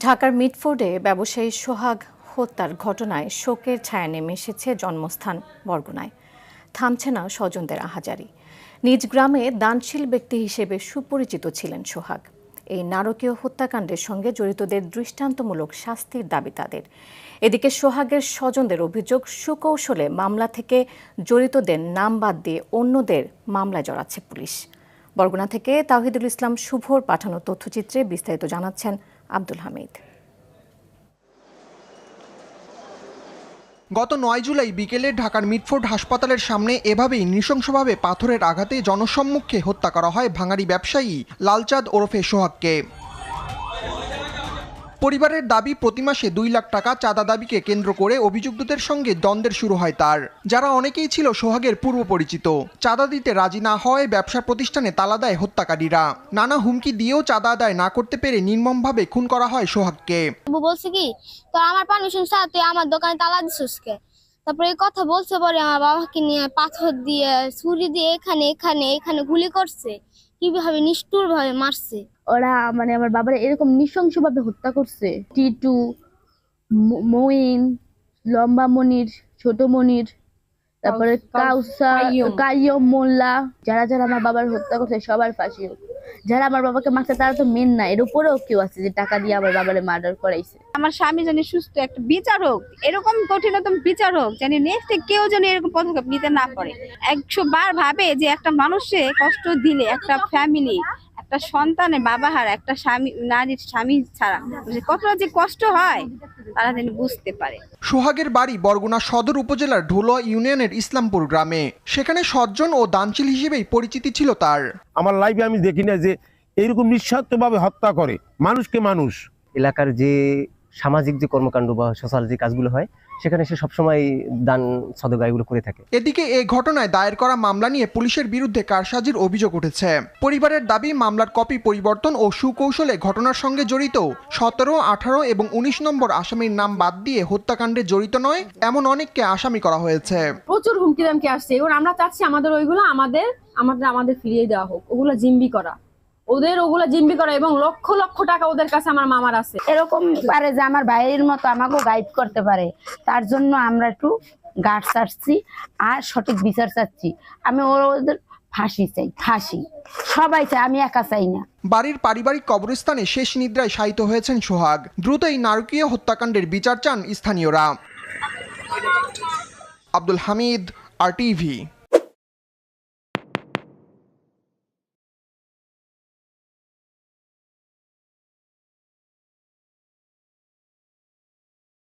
ঢাকার মিটফোর্ডে ব্যবসায়ী সোহাগ হত্যার ঘটনায় শোকের ছায়া নেমে এসেছে জন্মস্থান বরগুনায়। থামছে না স্বজনদের আহাজারি। নিজ গ্রামে দানশীল ব্যক্তি হিসেবে সুপরিচিত ছিলেন সোহাগ। এই নারকীয় হত্যাকাণ্ডের সঙ্গে জড়িতদের দৃষ্টান্তমূলক শাস্তির দাবি তাদের। এদিকে সোহাগের স্বজনদের অভিযোগ, সুকৌশলে মামলা থেকে জড়িতদের নাম বাদ দিয়ে অন্যদের মামলায় জড়াচ্ছে পুলিশ। বরগুনা থেকে তাওহিদুল ইসলাম শুভর পাঠানো তথ্যচিত্রে বিস্তারিত জানাচ্ছেন আব্দুল হামিদ। গত ৯ জুলাই বিকেলে ঢাকার মিটফোর্ড হাসপাতালের সামনে এভাবেই নৃশংসভাবে পাথরের আঘাতে জনসম্মুখে হত্যা করা হয় ভাঙাড়ি ব্যবসায়ী লালচাঁদ ওরফে সোহাগকে। পরিবারের দাবি, প্রতি মাসে ২ লাখ টাকা চাঁদা দাবিকে কেন্দ্র করে অভিযুক্তদের সঙ্গে দ্বন্দ্বের শুরু হয় তার, যারা অনেকেই ছিল সোহাগের পূর্ব পরিচিত। চাঁদা দিতে রাজি না হয় ব্যবসা প্রতিষ্ঠানে তালা দেয় হত্যাকারীরা। নানা হুমকি দিয়েও চাঁদা আদায় না করতে পেরে নির্মমভাবে খুন করা হয় সোহাগকে। বলছে কি, তো আমার পারমিশন ছাড়া তুই আমার দোকানে তালা দিছিস কে? তারপরে এই কথা বলছে, পরে আমার বাবাকে নিয়ে পাথর দিয়ে, ছুরি দিয়ে এখানে এখানে এখানে গুলি করছে। কিভাবে নিষ্ঠুর ভাবে মারছে ওরা, মানে আমার বাবার এরকম নৃশংসভাবে হত্যা করছে। টিটু, মঈন, লম্বা মনির, ছোট মনির, তারপরে কাইয়ুম মোল্লা, যারা যারা আমার বাবার হত্যা করছে সবার ফাঁসি হোক। যারা আমার বাবাকে মারছে তারা তো মেন না, এর উপরেও কেউ আছে যে টাকা দিয়ে আমার বাবারে মার্ডার করাইছে। আমার স্বামী জানি সুস্থ একটা বিচার হোক, এরকম কঠিনতম বিচার হোক, জানি নেক্সট কেউ যেন এরকম পদক্ষেপ নিতে না পারে। 100 বার ভাবে যে একটা মানুষে কষ্ট দিলে, একটা ফ্যামিলি, একটা সন্তানের বাবা হারা, একটা স্বামী, নারীর স্বামী ছাড়া কতটা যে কষ্ট হয় তারা যেন বুঝতে পারে। সোহাগের বাড়ি বরগুনা সদর উপজেলার ঢোলোয়া ইউনিয়নের ইসলামপুর গ্রামে। সেখানে সজ্জন ও দানশীল হিসেবেই পরিচিতি ছিল তার। আমার লাইফে আমি দেখি না যে এইরকম নিঃস্বার্থভাবে হত্যা করে মানুষকে মানুষ। এলাকার যে সামাজিক যে কর্মকাণ্ড বা সোশ্যাল যে কাজগুলো হয় সেখানে সে সবসময় দান সদকা এগুলো করে থাকে। এদিকে এই ঘটনায় দায়ের করা মামলা নিয়ে পুলিশের বিরুদ্ধে কারসাজির অভিযোগ উঠেছে। পরিবারের দাবি, মামলার কপি পরিবর্তন ও সুকৌশলে ঘটনার সঙ্গে জড়িত 17, 18 এবং 19 নম্বর আসামির নাম বাদ দিয়ে হত্যাকাণ্ডে জড়িত নয় এমন অনেককে আসামি করা হয়েছে। প্রচুর হুমকি দামকি আসছে। এবং আমরা চাচ্ছি আমাদের ওইগুলো আমাদের ফিরিয়ে দেওয়া হোক। ওগুলো জিম্মি করা, ওগুলা জিম্মি করা, এবং লক্ষ লক্ষ টাকা ওদের কাছে আমার মামার আছে। এরকম পারে যে আমার ভাইয়ের মতো আমাকেও গাইড করতে পারে, তার জন্য আমরা একটু গার্ড চাচ্ছি আর সঠিক বিচার চাচ্ছি। আমি ওদের ফাঁসি চাই, ফাঁসি সবাই চাই, আমি একা চাই না। বাড়ির পারিবারিক কবরস্থানে শেষ নিদ্রায় শায়িত হয়েছেন সোহাগ। দ্রুত এই নারকীয় হত্যাকাণ্ডের বিচার চান স্থানীয়রা। আব্দুল হামিদ, RTV।